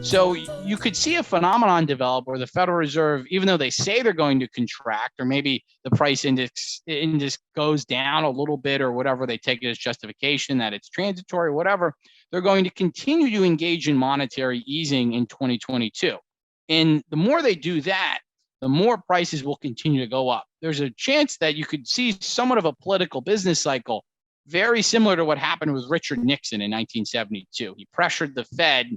So you could see a phenomenon develop where the Federal Reserve, even though they say they're going to contract, or maybe the price index goes down a little bit or whatever, they take it as justification that it's transitory, whatever, they're going to continue to engage in monetary easing in 2022. And the more they do that, the more prices will continue to go up. There's a chance that you could see somewhat of a political business cycle, very similar to what happened with Richard Nixon in 1972. He pressured the Fed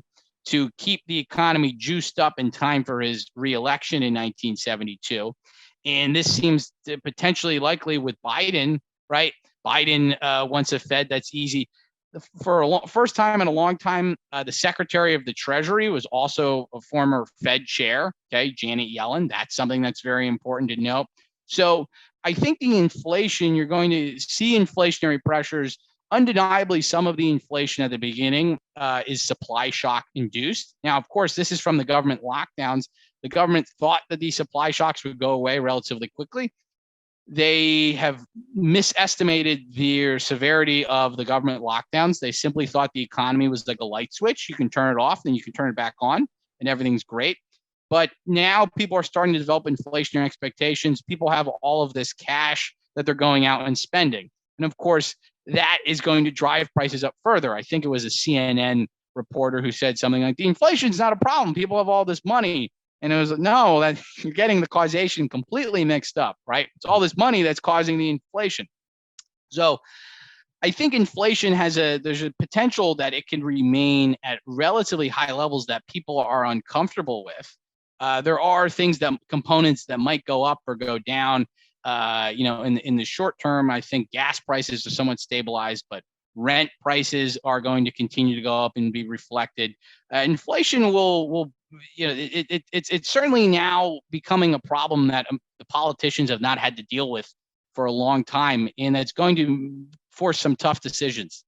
to keep the economy juiced up in time for his reelection in 1972. And this seems potentially likely with Biden, right? Biden wants a Fed that's easy. For first time in a long time, the Secretary of the Treasury was also a former Fed chair, okay, Janet Yellen. That's something that's very important to know. So I think the inflation, you're going to see inflationary pressures. Undeniably, some of the inflation at the beginning is supply shock induced. Now, of course, this is from the government lockdowns. The government thought that these supply shocks would go away relatively quickly. They have misestimated the severity of the government lockdowns. They simply thought the economy was like a light switch. You can turn it off, then you can turn it back on, and everything's great. But now people are starting to develop inflationary expectations. People have all of this cash that they're going out and spending. And of course, that is going to drive prices up further. I think it was a CNN reporter who said something like, the inflation is not a problem. People have all this money. And it was like, no, that you're getting the causation completely mixed up, right? It's all this money that's causing the inflation. So I think inflation there's a potential that it can remain at relatively high levels that people are uncomfortable with. There are components that might go up or go down. In the short term, I think gas prices are somewhat stabilized, but rent prices are going to continue to go up and be reflected. Inflation will it's certainly now becoming a problem that the politicians have not had to deal with for a long time, and it's going to force some tough decisions.